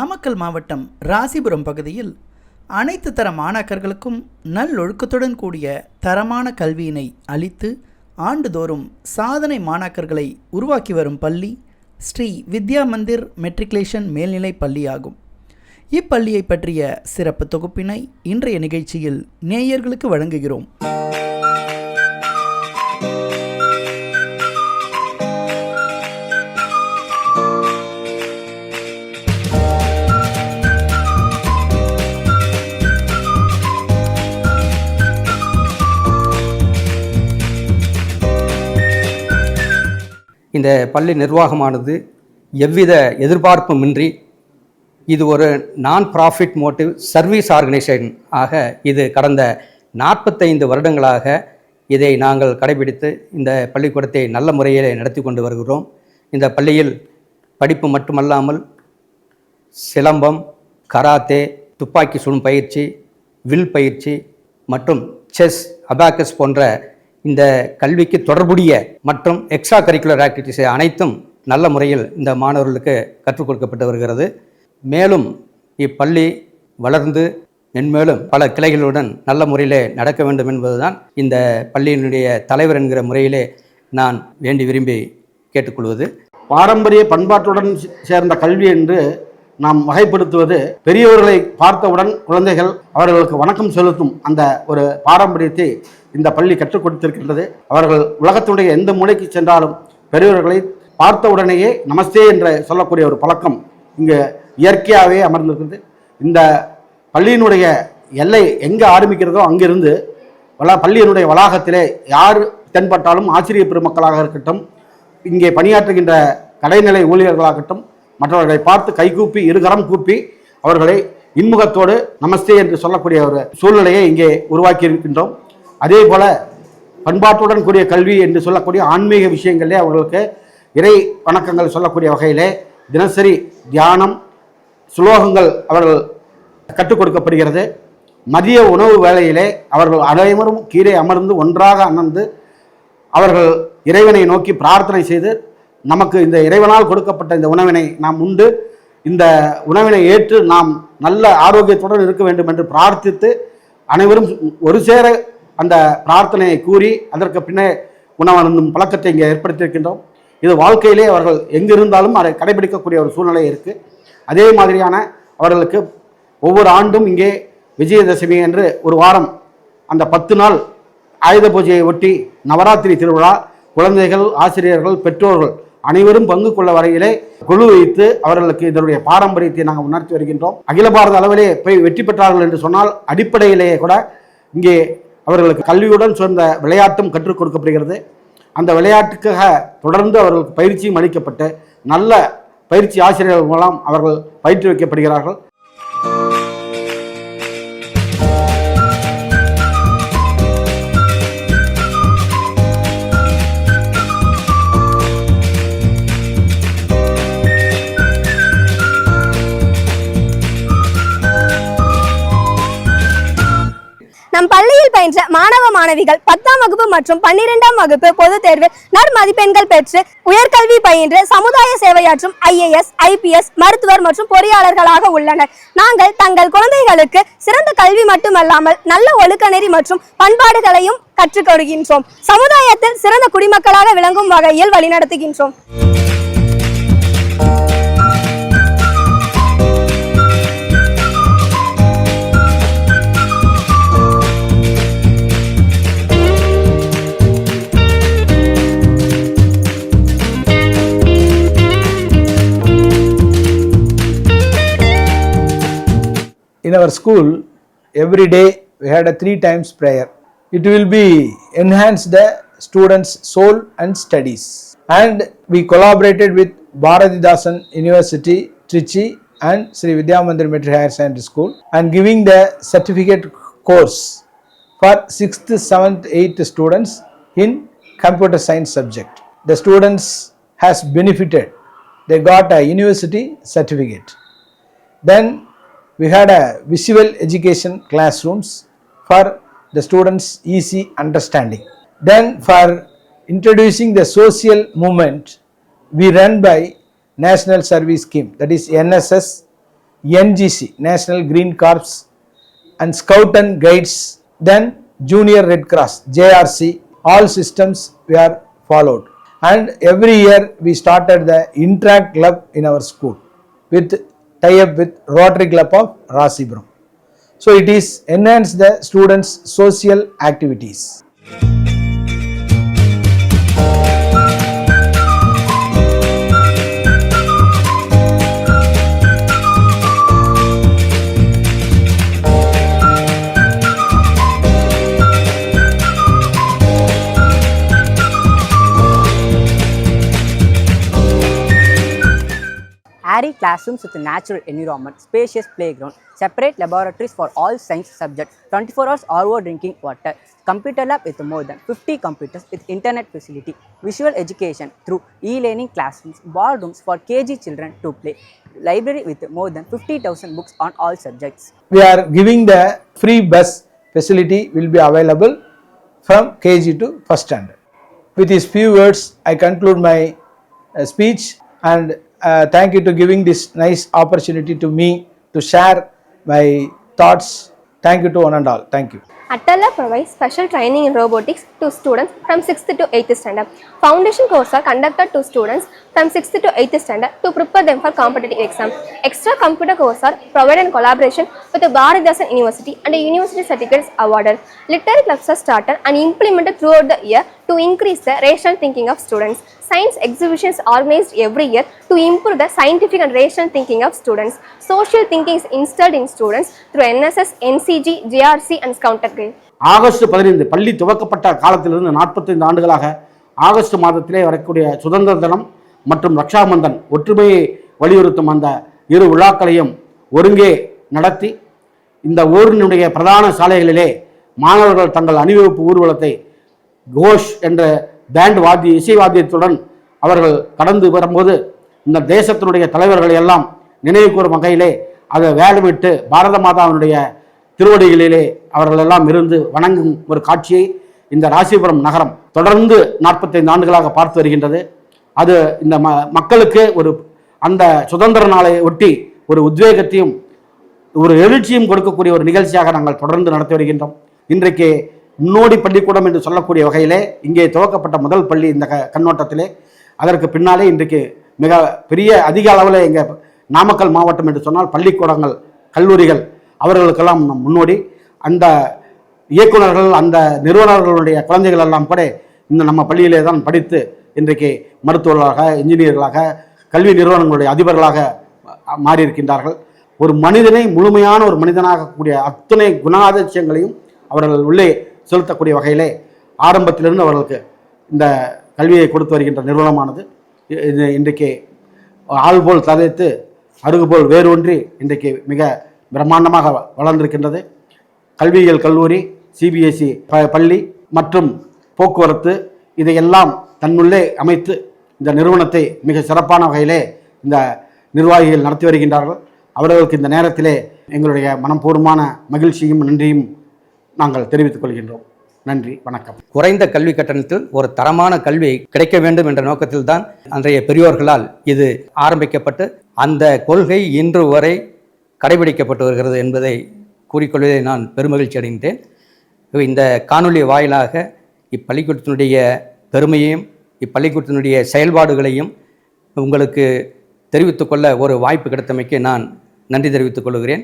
நாமக்கல் மாவட்டம் ராசிபுரம் பகுதியில் அனைத்து தர மாணாக்கர்களுக்கும் நல்லொழுக்கத்துடன் கூடிய தரமான கல்வியினை அளித்து ஆண்டுதோறும் சாதனை மாணாக்கர்களை உருவாக்கி வரும் பள்ளி ஸ்ரீ வித்யா மந்திர் மெட்ரிகுலேஷன் மேல்நிலை பள்ளியாகும். இப்பள்ளியை பற்றிய சிறப்பு தொகுப்பினை இன்றைய நிகழ்ச்சியில் நேயர்களுக்கு வழங்குகிறோம். இந்த பள்ளி நிர்வாகமானது எவ்வித எதிர்பார்ப்புமின்றி இது ஒரு நான் ப்ராஃபிட் மோட்டிவ் சர்வீஸ் ஆர்கனைசேஷன் ஆக இது கடந்த 45 வருடங்களாக இதை நாங்கள் கடைபிடித்து இந்த பள்ளிக்கூடத்தை நல்ல முறையில் நடத்தி கொண்டு வருகிறோம். இந்த பள்ளியில் படிப்பு மட்டுமல்லாமல் சிலம்பம், கராத்தே, துப்பாக்கி சுடும் பயிற்சி, வில் பயிற்சி மற்றும் செஸ், அபாக்கஸ் போன்ற இந்த கல்விக்கு தொடர்புடைய மற்றும் எக்ஸ்ட்ரா கரிக்குலர் ஆக்டிவிட்டிஸ் அனைத்தும் நல்ல முறையில் இந்த மாணவர்களுக்கு கற்றுக் கொடுக்கப்பட்டு வருகிறது. மேலும் இப்பள்ளி வளர்ந்து மென்மேலும் பல கிளைகளுடன் நல்ல முறையிலே நடக்க வேண்டும் என்பதுதான் இந்த பள்ளியினுடைய தலைவர் என்கிற முறையிலே நான் வேண்டி விரும்பி கேட்டுக்கொள்வது. பாரம்பரிய பண்பாட்டுடன் சேர்ந்த கல்வி என்று நாம் வகைப்படுத்துவது பெரியவர்களை பார்த்தவுடன் குழந்தைகள் அவர்களுக்கு வணக்கம் செலுத்தும் அந்த ஒரு பாரம்பரியத்தை இந்த பள்ளி கற்றுக் கொடுத்திருக்கின்றது. அவர்கள் உலகத்துடைய எந்த மூலைக்கு சென்றாலும் பெரியவர்களை பார்த்த உடனேயே நமஸ்தே என்று சொல்லக்கூடிய ஒரு பழக்கம் இங்கு இயற்கையாகவே அமர்ந்திருக்கிறது. இந்த பள்ளியினுடைய எல்லை எங்கே ஆரம்பிக்கிறதோ அங்கிருந்து பள்ளியினுடைய வளாகத்திலே யார் தென்பட்டாலும் ஆசிரியர் பெருமக்களாக இருக்கட்டும், இங்கே பணியாற்றுகின்ற கடைநிலை ஊழியர்களாகட்டும், மற்றவர்களை பார்த்து கைகூப்பி இருகரம் கூப்பி அவர்களை இன்முகத்தோடு நமஸ்தே என்று சொல்லக்கூடிய ஒரு சூழ்நிலையை இங்கே உருவாக்கி இருக்கின்றோம். அதே போல பண்பாட்டுடன் கூடிய கல்வி என்று சொல்லக்கூடிய ஆன்மீக விஷயங்களிலே அவர்களுக்கு இறை வணக்கங்கள் சொல்லக்கூடிய வகையிலே தினசரி தியானம், சுலோகங்கள் அவர்கள் கற்றுக் கொடுக்கப்படுகிறது. மதிய உணவு வேளையிலே அவர்கள் அனைவரும் கீழே அமர்ந்து ஒன்றாக அமர்ந்து அவர்கள் இறைவனை நோக்கி பிரார்த்தனை செய்து நமக்கு இந்த இறைவனால் கொடுக்கப்பட்ட இந்த உணவினை நாம் உண்டு இந்த உணவினை ஏற்று நாம் நல்ல ஆரோக்கியத்துடன் இருக்க வேண்டும் என்று பிரார்த்தித்து அனைவரும் ஒரு சேர அந்த பிரார்த்தனையை கூறி அதற்கு பின்னே உணவருந்தும் பழக்கத்தை இங்கே ஏற்படுத்தியிருக்கின்றோம். இது வாழ்க்கையிலே அவர்கள் எங்கிருந்தாலும் அதை கடைபிடிக்கக்கூடிய ஒரு சூழ்நிலை இருக்குது. அதே மாதிரியான அவர்களுக்கு ஒவ்வொரு ஆண்டும் இங்கே விஜயதசமி என்று ஒரு வாரம் அந்த 10 நாள் ஆயுத பூஜையை ஒட்டி நவராத்திரி திருவிழா, குழந்தைகள், ஆசிரியர்கள், பெற்றோர்கள் அனைவரும் பங்கு கொள்ள வரையிலே குழு வைத்து அவர்களுக்கு இதனுடைய பாரம்பரியத்தை நாங்கள் உணர்த்தி வருகின்றோம். அகில பாரத அளவிலே போய் வெற்றி பெற்றார்கள் என்று சொன்னால் அடிப்படையிலேயே கூட இங்கே அவர்களுக்கு கல்வியுடன் சேர்ந்த விளையாட்டும் கற்றுக் கொடுக்கப்படுகிறது. அந்த விளையாட்டுக்காக தொடர்ந்து அவர்களுக்கு பயிற்சியும் அளிக்கப்பட்டு நல்ல பயிற்சி ஆசிரியர்கள் மூலம் அவர்கள் பயிற்றுவிக்கப்படுகிறார்கள். நம் பள்ளியில் பயின்ற மாணவ மாணவிகள் 10ஆம் வகுப்பு மற்றும் 12ஆம் வகுப்பு பொதுத் தேர்வில் நற்மதிப்பெண்கள் பெற்று உயர்கல்வி பயின்று சமுதாய சேவையாற்றும் IAS, IPS, மருத்துவர் மற்றும் பொறியாளர்களாக உள்ளனர். நாங்கள் தங்கள் குழந்தைகளுக்கு சிறந்த கல்வி மட்டுமல்லாமல் நல்ல ஒழுக்கநெறி மற்றும் பண்பாடுகளையும் கற்றுக் கொடுக்கின்றோம். சமுதாயத்தில் சிறந்த குடிமக்களாக விளங்கும் வகையில் வழிநடத்துகின்றோம். In our school, every day we had a 3 times prayer. It will be enhance the students' soul and studies. And we collaborated with Bharatidasan University, Trichy and Sri Vidya Mandir Metric Higher Secondary School and giving the certificate course for 6th, 7th, 8th students in computer science subject. The students has benefited. They got a university certificate. Then we had a visual education classrooms for the students' easy understanding. Then for introducing the social movement, we run by National Service Scheme, that is NSS, NGC, National Green Corps, and Scout and Guides, then Junior Red Cross, JRC, all systems we are followed. And every year we started the Interact Club in our school with tie-up with Rotary Club of Rasipuram. So it is enhance the students' social activities. Airy classrooms with a natural environment, spacious playground, separate laboratories for all science subjects, 24 hours RO drinking water, computer lab with more than 50 computers with internet facility, visual education through e-learning classrooms, ballrooms for KG children to play, library with more than 50,000 books on all subjects. We are giving the free bus facility will be available from KG to first standard. With these few words, I conclude my speech and thank you to giving this nice opportunity to me to share my thoughts. Thank you to one and all. Thank you. Attala provides special training in robotics to students from 6th to 8th standard. Foundation courses are conducted to students from 6th to 8th standard to prepare them for competitive exam. Extra computer courses are provided in collaboration with the Bharatdasan University and the university certificates awarded. Literary clubs are started and implemented throughout the year to increase the rational thinking of students. Science exhibitions organized every year to improve the scientific and rational thinking of students. Social thinking is instilled in students through NSS, NCG, JRC and Scout and Guides. August 15 பள்ளி துவக்கப்பட்ட காலத்திலிருந்து 45 ஆண்டுகளாக August மாதத்திலே வரக்கூடிய சுதந்திர தினம் மற்றும் ரக்ஷாபந்தன் ஒற்றுமையை வலியுறுத்தும் அந்த இரு விழாக்களையும் ஒருங்கே நடத்தி இந்த ஊரினுடைய பிரதான சாலைகளிலே மாணவர்கள் தங்கள் அணிவகுப்பு ஊர்வலத்தை கோஷ் என்ற பேண்ட் வாத்திய இசை வாத்தியத்துடன் அவர்கள் கடந்து வரும்போது இந்த தேசத்தினுடைய தலைவர்களை எல்லாம் நினைவு கூறும் வகையிலே அதை வேடமிட்டு பாரத மாதாவினுடைய திருவடிகளிலே அவர்கள் எல்லாம் இருந்து வணங்கும் ஒரு காட்சியை இந்த ராசிபுரம் நகரம் தொடர்ந்து 45 ஆண்டுகளாக பார்த்து வருகின்றது. அது இந்த மக்களுக்கு ஒரு அந்த சுதந்திர நாளை ஒட்டி ஒரு உத்வேகத்தையும் ஒரு எழுச்சியும் கொடுக்கக்கூடிய ஒரு நிகழ்ச்சியாக நாங்கள் தொடர்ந்து நடத்தி வருகின்றோம். இன்றைக்கு முன்னோடி பள்ளிக்கூடம் என்று சொல்லக்கூடிய வகையிலே இங்கே துவக்கப்பட்ட முதல் பள்ளி இந்த கண்ணோட்டத்திலே அதற்கு பின்னாலே இன்றைக்கு மிக பெரிய அதிக அளவில் எங்கள் நாமக்கல் மாவட்டம் என்று சொன்னால் பள்ளிக்கூடங்கள் கல்லூரிகள் அவர்களுக்கெல்லாம் முன்னோடி அந்த இயக்குநர்கள் அந்த நிறுவனர்களுடைய குழந்தைகள் எல்லாம் கூட இந்த நம்ம பள்ளியிலே தான் படித்து இன்றைக்கு மருத்துவர்களாக இன்ஜினியர்களாக கல்வி நிறுவனங்களுடைய அதிபர்களாக மாறியிருக்கின்றார்கள். ஒரு மனிதனை முழுமையான ஒரு மனிதனாக கூடிய அத்தனை குணாதிசயங்களையும் அவர்கள் உள்ளே செலுத்தக்கூடிய வகையிலே ஆரம்பத்திலிருந்து அவர்களுக்கு இந்த கல்வியை கொடுத்து வருகின்ற நிறுவனமானது இது இன்றைக்கு ஆள் போல் ததைத்து அருகு போல் வேரூன்றி இன்றைக்கு மிக பிரம்மாண்டமாக வளர்ந்திருக்கின்றது. கல்வியியல் கல்லூரி, சிபிஎஸ்இ பள்ளி மற்றும் போக்குவரத்து இதையெல்லாம் தன்னுள்ளே அமைத்து இந்த நிறுவனத்தை மிக சிறப்பான வகையிலே இந்த நிர்வாகிகள் நடத்தி வருகின்றார்கள். அவர்களுக்கு இந்த நேரத்திலே எங்களுடைய மனப்பூர்வமான மகிழ்ச்சியும் நன்றியும் நாங்கள் தெரிவித்துக் கொள்கின்றோம். நன்றி, வணக்கம். குறைந்த கல்வி கட்டணத்தில் ஒரு தரமான கல்வி கிடைக்க வேண்டும் என்ற நோக்கத்தில் தான் அன்றைய பெரியோர்களால் இது ஆரம்பிக்கப்பட்டு அந்த கொள்கை இன்று வரை கடைபிடிக்கப்பட்டு வருகிறது என்பதை கூறிக்கொள்வதை நான் பெருமகிழ்ச்சி அடைகின்றேன். இந்த காணொலி வாயிலாக இப்பள்ளிக்கூடத்தினுடைய பெருமையையும் இப்பள்ளிக்கூடத்தினுடைய செயல்பாடுகளையும் உங்களுக்கு தெரிவித்துக்கொள்ள ஒரு வாய்ப்பு கிடைத்தமைக்கு நான் நன்றி தெரிவித்துக் கொள்கிறேன்.